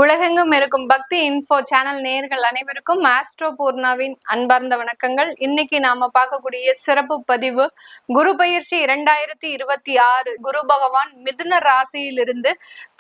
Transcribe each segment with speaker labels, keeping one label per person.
Speaker 1: உலகெங்கும் இருக்கும் பக்தி இன்ஃபோ சேனல் நேயர்கள் அனைவருக்கும் ஆஸ்ட்ரோ பூர்ணாவின் அன்பார்ந்த வணக்கங்கள். இன்னைக்கு நாம பார்க்கக்கூடிய சிறப்பு பதிவு குரு பயிற்சி 2026. குரு பகவான் மிதுன ராசியிலிருந்து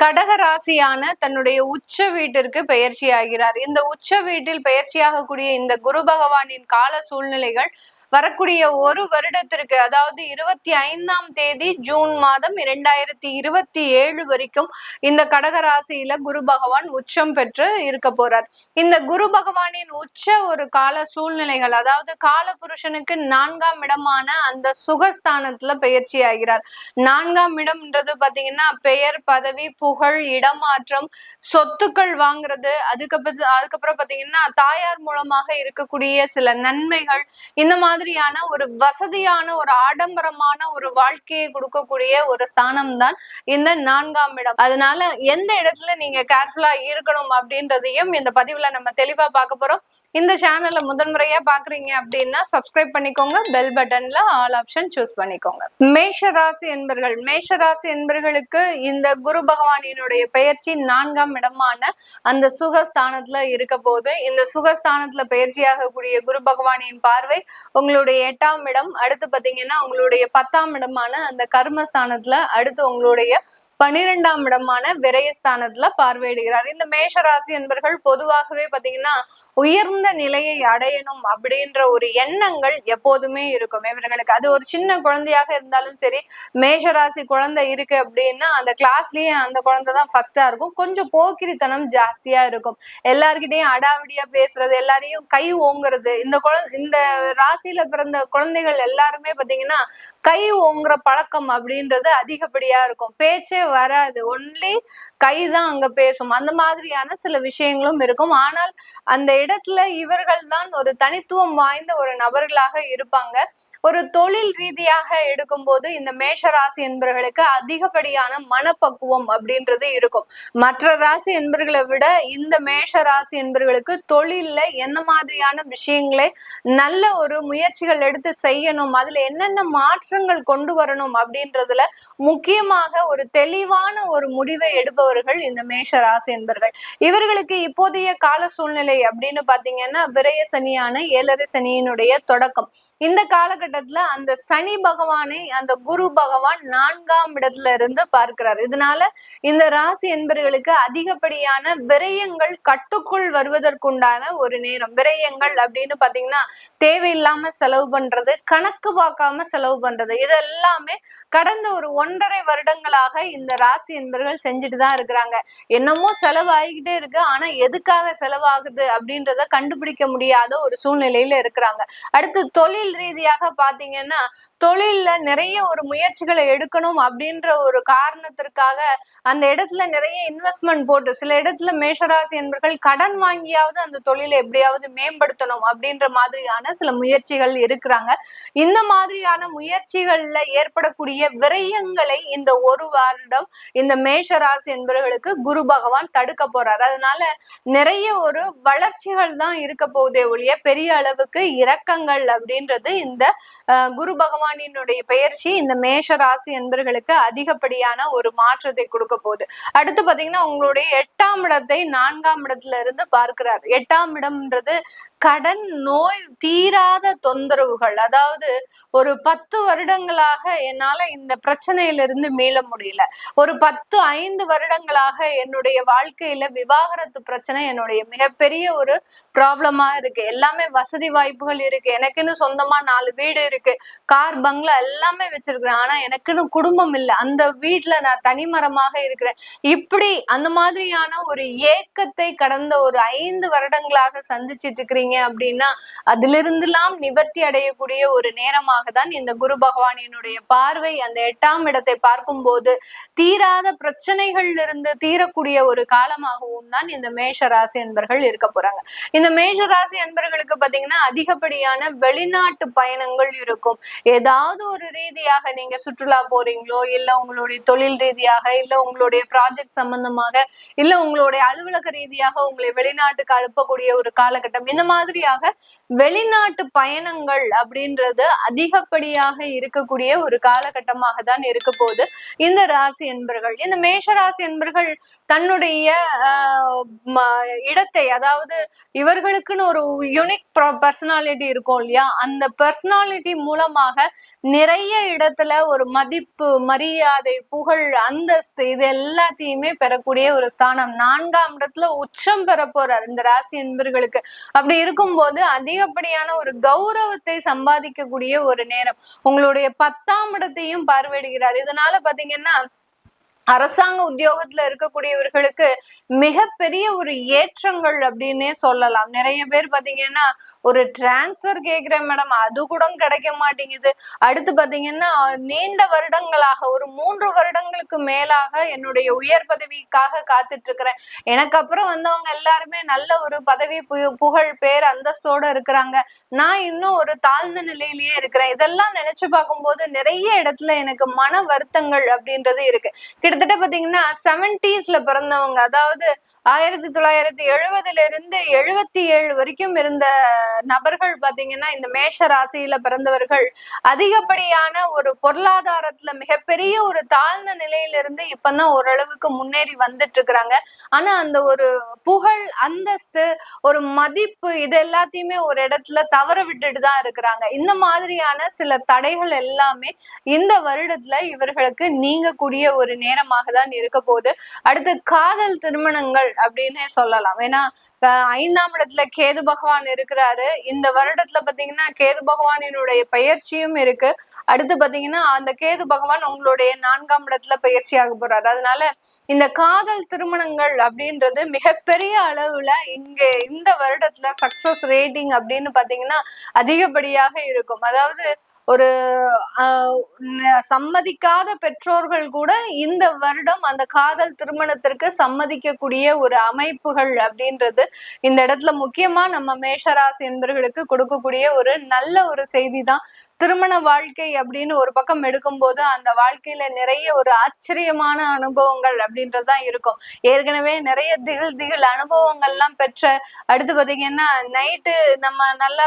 Speaker 1: கடக ராசியான தன்னுடைய உச்ச வீட்டிற்கு பயிற்சி ஆகிறார். இந்த உச்ச வீட்டில் பயிற்சியாகக்கூடிய இந்த குரு பகவானின் கால சூழ்நிலைகள் வரக்கூடிய ஒரு வருடத்திற்கு, அதாவது 25ஆம் தேதி ஜூன் மாதம் 2027 வரைக்கும் இந்த கடக ராசியில குரு பகவான் உச்சம் பெற்று இருக்க போறார். இந்த குரு பகவானின் உச்ச ஒரு கால சூழ்நிலைகள், அதாவது கால புருஷனுக்கு 4ஆம் இடமான அந்த சுகஸ்தானத்துல பயிற்சி ஆகிறார். 4ஆம் இடம்ன்றது பாத்தீங்கன்னா பெயர், பதவி, புகழ், இடமாற்றம், சொத்துக்கள் வாங்குறது, அதுக்கப்புறம் பாத்தீங்கன்னா தாயார் மூலமாக இருக்கக்கூடிய சில நன்மைகள், இந்த மாதிரியான ஒரு வசதியான ஒரு ஆடம்பரமான ஒரு வாழ்க்கையை கொடுக்கக்கூடிய ஒரு ஸ்தானம் தான் இந்த 4ஆம் இடம். அதனால எந்த இடத்துல நீங்க கேர்ஃபுல்லா இருக்கணும் அப்படின்றதையும் இந்த பதிவுல நம்ம தெளிவா பார்க்க போறோம். இந்த சேனல்ல முதன்முறையா பாக்குறீங்க அப்படின்னா சப்ஸ்கிரைப் பண்ணிக்கோங்க, பெல் பட்டன்ல ஆல் ஆப்ஷன் சூஸ் பண்ணிக்கோங்க. மேஷராசி என்பர்களுக்கு இந்த குரு பகவானினுடைய பெயர்ச்சி 4ஆம் இடமான அந்த சுகஸ்தானத்துல இருக்க போது, இந்த சுகஸ்தானத்துல பயிற்சியாகக்கூடிய குரு பகவானின் பார்வை உங்களுடைய 8ஆம் இடம், அடுத்து பாத்தீங்கன்னா உங்களுடைய 10ஆம் இடமான அந்த கர்மஸ்தானத்துல, அடுத்து உங்களுடைய 12ஆம் இடமான விரயஸ்தானத்துல பார்வையிடுகிறார். இந்த மேஷராசி என்பர்கள் பொதுவாகவே பாத்தீங்கன்னா உயர்ந்த நிலையை அடையணும் அப்படின்ற ஒரு எண்ணங்கள் எப்போதுமே இருக்கும் இவர்களுக்கு. அது ஒரு சின்ன குழந்தையாக இருந்தாலும் சரி, மேஷராசி குழந்தை இருக்கு அப்படின்னா அந்த கிளாஸ்லயே அந்த குழந்தை தான் ஃபர்ஸ்டா இருக்கும். கொஞ்சம் போக்கிரித்தனம் ஜாஸ்தியா இருக்கும். எல்லார்கிட்டையும் அடாவடியா பேசுறது, எல்லாரையும் கை ஓங்குறது. இந்த ராசியில பிறந்த குழந்தைகள் எல்லாருமே பாத்தீங்கன்னா கை ஓங்குற பழக்கம் அப்படின்றது அதிகப்படியா இருக்கும். பேச்சே வராது, ஒன்லி கைதான் அங்க பேசும். அந்த மாதிரியான சில விஷயங்களும் இருக்கும். ஆனால் அந்த இடத்துல இவர்கள் தான் ஒரு தனித்துவம் வாய்ந்த ஒரு நபர்களாக இருப்பாங்க. ஒரு தொழில் ரீதியாக எடுக்கும் போது இந்த மேஷராசி என்பவர்களுக்கு அதிகப்படியான மனப்பக்குவம் அப்படின்றது இருக்கும். மற்ற ராசி என்பவர்களை விட இந்த மேஷ ராசி என்பவர்களுக்கு தொழில்ல என்ன மாதிரியான விஷயங்களை நல்ல ஒரு முயற்சிகள் எடுத்து செய்யணும், அதுல என்னென்ன மாற்றங்கள் கொண்டு வரணும் அப்படின்றதுல முக்கியமாக ஒரு தெளிவான ஒரு முடிவை எடுப்பவர்கள் இந்த மேஷ ராசி என்பவர்கள். இவர்களுக்கு இப்போதைய கால சூழ்நிலை அப்படின்னு பாத்தீங்கன்னா விரய சனியான 7.5 சனியினுடைய தொடக்கம். இந்த காலகட்டத்துல அந்த சனி பகவானை அந்த குரு பகவான் 4ஆம் இடத்துல இருந்து பார்க்கிறார். இதனால இந்த ராசி என்பவர்களுக்கு அதிகப்படியான விரயங்கள் கட்டுக்குள் வருவதற்குண்டான ஒரு நேரம். விரயங்கள் அப்படின்னு பாத்தீங்கன்னா தேவையில்லாம செலவு பண்றது, கணக்கு பார்க்காம செலவு பண்றது, இது எல்லாமே கடந்த ஒரு 1.5 வருடங்களாக இந்த ராசி என்பவர்கள் செஞ்சுட்டு தான் இருக்கிறாங்க. என்னமோ செலவு ஆகிக்கிட்டே இருக்கு, ஆனா எதுக்காக செலவாகுது அப்படின்றத கண்டுபிடிக்க முடியாத ஒரு சூழ்நிலையில இருக்கிறாங்க. அடுத்து தொழில் ரீதியாக பாத்தீங்கன்னா தொழில்ல நிறைய ஒரு முயற்சிகளை எடுக்கணும் அப்படின்ற ஒரு காரணத்திற்காக அந்த இடத்துல நிறைய இன்வெஸ்ட்மெண்ட் போட்டு, சில இடத்துல மேஷராசி என்பவர்கள் கடன் வாங்கியாவது அந்த தொழிலை எப்படியாவது மேம்படுத்தணும் அப்படின்ற மாதிரியான சில முயற்சிகள் இருக்கிறாங்க. இந்த மாதிரியான முயற்சிகள்ல ஏற்படக்கூடிய விரயங்களை இந்த ஒரு வருடம் இந்த மேஷராசி என்பவர்களுக்கு குரு பகவான் தடுக்க போறார். அதனால நிறைய ஒரு வளர்ச்சிகள் தான் இருக்க போதே ஒழிய பெரிய அளவுக்கு இரக்கங்கள் அப்படின்றது இந்த குரு பகவானினுடைய பெயர்ச்சி இந்த மேஷ ராசி என்பவர்களுக்கு அதிகப்படியான ஒரு மாற்றத்தை கொடுக்க போகுது. அடுத்து பாத்தீங்கன்னா உங்களுடைய 8ஆம் இடத்தை 4ஆம் இடத்துல இருந்து பார்க்கிறார். 8ஆம் இடம்ன்றது கடன், நோய், தீராத தொந்தரவுகள். அதாவது ஒரு 10 வருடங்களாக என்னால இந்த பிரச்சனையிலிருந்து மீள முடியல, ஒரு 5 வருடங்களாக என்னுடைய வாழ்க்கையில விவாகரத்து பிரச்சனை என்னுடைய மிகப்பெரிய ஒரு ப்ராப்ளமா இருக்கு. எல்லாமே வசதி வாய்ப்புகள் இருக்கு, எனக்குன்னு சொந்தமா 4 வீடு இருக்கு, கார், பங்களா எல்லாமே வச்சிருக்கிறேன், ஆனா எனக்குன்னு குடும்பம் இல்லை, அந்த வீட்டுல நான் தனிமரமாக இருக்கிறேன். இப்படி அந்த மாதிரியான ஒரு ஏக்கத்தை கடந்த ஒரு 5 வருடங்களாக சந்திச்சிட்டு இருக்கிறீங்க அப்படின்னா அதிலிருந்துலாம் நிவர்த்தி அடையக்கூடிய ஒரு நேரமாக தான் இந்த குரு பகவானினுடைய பார்வை அந்த 8ஆம் இடத்தை பார்க்கும் போது தீராத பிரச்சனைகள்ல இருந்து தீரக்கூடிய ஒரு காலமாகவும் தான் இந்த மேஷ ராசி என்பர்கள் இருக்க போறாங்க. இந்த மேஷ ராசி என்பர்களுக்கு பாத்தீங்கன்னா அதிகப்படியான வெளிநாட்டு பயணங்கள் இருக்கும். ஏதாவது ஏதாவது ஒரு ரீதியாக நீங்க சுற்றுலா போறீங்களோ, இல்ல உங்களுடைய தொழில் ரீதியாக, இல்ல உங்களுடைய ப்ராஜெக்ட் சம்பந்தமாக, இல்ல உங்களுடைய அலுவலக ரீதியாக உங்களை வெளிநாட்டுக்கு அனுப்பக்கூடிய ஒரு காலகட்டம். இந்த மாதிரியாக வெளிநாட்டு பயணங்கள் அப்படின்றது அதிகப்படியாக இருக்கக்கூடிய ஒரு காலகட்டமாக தான் இருக்க போகுது இந்த ராசி என்பர்கள். இந்த மேஷ ராசி என்பர்கள் தன்னுடைய இடத்தை, அதாவது இவர்களுக்குன்னு ஒரு யூனிக் பர்சனாலிட்டி இருக்கும் இல்லையா, அந்த பர்சனாலிட்டி மூலமாக நிறைய இடத்துல ஒரு மதிப்பு, மரியாதை, புகழ், அந்தஸ்து இது எல்லாத்தையுமே பெறக்கூடிய ஒரு ஸ்தானம். 4ஆம் இடத்துல உச்சம் பெற போறார் இந்த ராசி என்பர்களுக்கு. அப்படி இருக்கும்போது அதிகப்படியான ஒரு கௌரவத்தை சம்பாதிக்கக்கூடிய ஒரு நேரம். உங்களுடைய 10ஆம் இடத்தையும் பார்வையிடுகிறார். இதனால பாத்தீங்கன்னா அரசாங்க உத்தியோகத்துல இருக்கக்கூடியவர்களுக்கு மிகப்பெரிய ஒரு ஏற்றங்கள் அப்படின்னே சொல்லலாம். நிறைய பேர் பாத்தீங்கன்னா ஒரு டிரான்ஸ்பர் கேக்குறேன் மேடம், அது கூட கிடைக்க மாட்டேங்குது. அடுத்து பாத்தீங்கன்னா நீண்ட வருடங்களாக ஒரு 3 வருடங்களுக்கு மேலாக என்னுடைய உயர் பதவிக்காக காத்துட்டு இருக்கிறேன். எனக்கு அப்புறம் வந்தவங்க எல்லாருமே நல்ல ஒரு பதவி, புகழ், பேர், அந்தஸ்தோட இருக்கிறாங்க. நான் இன்னும் ஒரு தாழ்ந்த நிலையிலேயே இருக்கிறேன். இதெல்லாம் நினைச்சு பார்க்கும்போது நிறைய இடத்துல எனக்கு மன வருத்தங்கள் அப்படின்றது இருக்கு. கிட்டத்தட்ட பாத்தீங்கன்னா 70ஸ்ல பிறந்தவங்க, அதாவது 1970 இருந்து 77 வரைக்கும் இருந்த நபர்கள் பாத்தீங்கன்னா இந்த மேஷ ராசியில பிறந்தவர்கள் அதிகப்படியான ஒரு பொருளாதாரத்துல மிகப்பெரிய ஒரு தாழ்ந்த நிலையிலிருந்து இப்பதான் ஓரளவுக்கு முன்னேறி வந்துட்டு இருக்கிறாங்க. ஆனா அந்த ஒரு புகழ், அந்தஸ்து, ஒரு மதிப்பு இது எல்லாத்தையுமே ஒரு இடத்துல தவற விட்டுட்டு தான் இருக்கிறாங்க. இந்த மாதிரியான சில தடைகள் எல்லாமே இந்த வருடத்துல இவர்களுக்கு நீங்கக்கூடிய ஒரு நேரமாக தான் இருக்க போகுது. அடுத்து காதல் திருமணங்கள் அப்படின்னே சொல்லலாம். ஏன்னா 5ஆம் இடத்துல கேது பகவான் இருக்கிறாரு. இந்த வருடத்துல பாத்தீங்கன்னா கேது பகவானினுடைய பயிற்சியும் இருக்கு. அடுத்து பாத்தீங்கன்னா அந்த கேது பகவான் உங்களுடைய 4ஆம் இடத்துல பயிற்சி ஆக போறாரு. அதனால இந்த காதல் திருமணங்கள் அப்படின்றது மிகப்பெரிய அளவுல இந்த வருடத்துல சக்சஸ் ரேட்டிங் அப்படின்னு பாத்தீங்கன்னா அதிகப்படியாக இருக்கும். அதாவது ஒரு சம்மதிக்காத பெற்றோர்கள் கூட இந்த வருடம் அந்த காதல் திருமணத்திற்கு சம்மதிக்கக்கூடிய ஒரு அமைப்புகள் அப்படின்றது இந்த இடத்துல முக்கியமா நம்ம மேஷராசி என்பவர்களுக்கு கொடுக்கக்கூடிய ஒரு நல்ல ஒரு செய்தி தான். திருமண வாழ்க்கை அப்படின்னு ஒரு பக்கம் எடுக்கும்போது அந்த வாழ்க்கையில நிறைய ஒரு ஆச்சரியமான அனுபவங்கள் அப்படின்றதுதான் இருக்கும். ஏற்கனவே நிறைய திகில் அனுபவங்கள்லாம் பெற்ற, அடுத்து பாத்தீங்கன்னா நைட்டு நம்ம நல்லா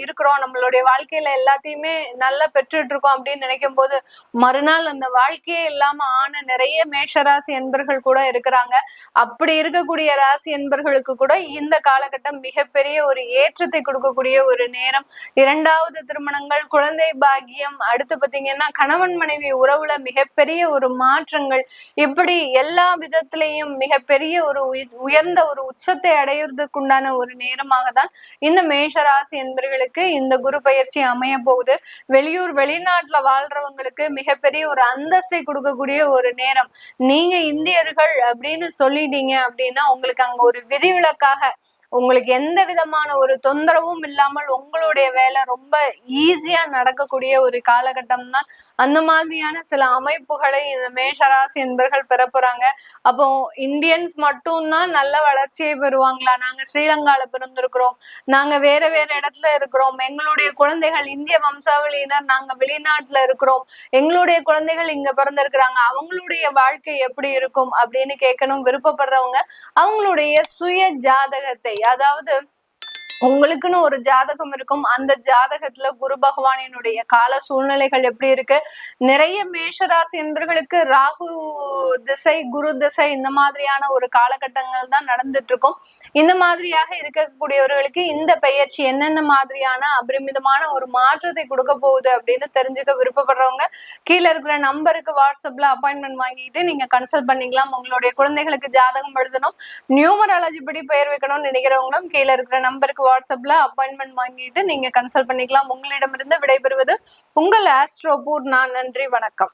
Speaker 1: இருக்கிறோம், நம்மளுடைய வாழ்க்கையில எல்லாத்தையுமே நல்லா பெற்றுட்டு இருக்கோம் அப்படின்னு நினைக்கும் போது மறுநாள் அந்த வாழ்க்கையே இல்லாம ஆன நிறைய மேஷராசி என்பர்கள் கூட இருக்கிறாங்க. அப்படி இருக்கக்கூடிய ராசி என்பர்களுக்கு கூட இந்த காலகட்டம் மிகப்பெரிய ஒரு ஏற்றத்தை கொடுக்கக்கூடிய ஒரு நேரம். 2வது திருமணங்கள், குழந்தை பாக்கியம், அடுத்து பாத்தீங்கன்னா கணவன் மனைவி உறவுல மிகப்பெரிய ஒரு மாற்றங்கள், இப்படி எல்லா விதத்திலையும் மிகப்பெரிய ஒரு உயர்ந்த ஒரு உச்சத்தை அடையிறதுக்கு உண்டான ஒரு நேரமாக தான் இந்த மேஷராசி என்பவர்களுக்கு இந்த குரு பயிற்சி அமைய போகுது. வெளியூர் வெளிநாட்டுல வாழ்றவங்களுக்கு மிகப்பெரிய ஒரு அந்தஸ்தை கொடுக்கக்கூடிய ஒரு நேரம். நீங்க இந்தியர்கள் அப்படின்னு சொல்லிட்டீங்க அப்படின்னா உங்களுக்கு அங்க ஒரு விதிவிலக்காக உங்களுக்கு எந்த விதமான ஒரு தொந்தரவும் இல்லாமல் உங்களுடைய வேலை ரொம்ப ஈஸியா நடக்கக்கூடிய ஒரு காலகட்டம் தான். அந்த மாதிரியான சில அமைப்புகளை இந்த மேஷராசி என்பர்கள் பெற போறாங்க. அப்போ இந்தியன்ஸ் மட்டும்தான் நல்ல வளர்ச்சியை பெறுவாங்களா? நாங்க ஸ்ரீலங்கால பிறந்திருக்கிறோம், நாங்க வேற வேற இடத்துல இருக்கிறோம், எங்களுடைய குழந்தைகள் இந்திய வம்சாவளியினர், நாங்க வெளிநாட்டுல இருக்கிறோம், எங்களுடைய குழந்தைகள் இங்க பிறந்திருக்கிறாங்க, அவங்களுடைய வாழ்க்கை எப்படி இருக்கும் அப்படின்னு கேட்கணும் விருப்பப்படுறவங்க அவங்களுடைய சுய ஜாதகத்தை, அதாவது உங்களுக்குன்னு ஒரு ஜாதகம் இருக்கும். அந்த ஜாதகத்துல குரு பகவானினுடைய கால சூழ்நிலைகள் எப்படி இருக்கு, நிறைய மேஷராசி என்பர்களுக்கு ராகு திசை, குரு திசை இந்த மாதிரியான ஒரு காலகட்டங்கள் தான் நடந்துட்டு இருக்கும். இந்த மாதிரியாக இருக்கக்கூடியவர்களுக்கு இந்த பெயர்ச்சி என்னென்ன மாதிரியான அபரிமிதமான ஒரு மாற்றத்தை கொடுக்க போகுது அப்படின்னு தெரிஞ்சுக்க விருப்பப்படுறவங்க கீழே இருக்கிற நம்பருக்கு வாட்ஸ்அப்ல அப்பாயின்மெண்ட் வாங்கிட்டு நீங்க கன்சல்ட் பண்ணிக்கலாம். உங்களுடைய குழந்தைகளுக்கு ஜாதகம் எழுதணும், நியூமராலஜி படி பெயர் வைக்கணும்னு நினைக்கிறவங்களும் கீழே இருக்கிற நம்பருக்கு வாட்ஸ்அப்ல அப்பாயின்மெண்ட் வாங்கிட்டு நீங்க கன்சல்ட் பண்ணிக்கலாம். உங்களிடமிருந்து விடைபெறுவது உங்கள் ஆஸ்ட்ரோ பூர்ணா. நன்றி, வணக்கம்.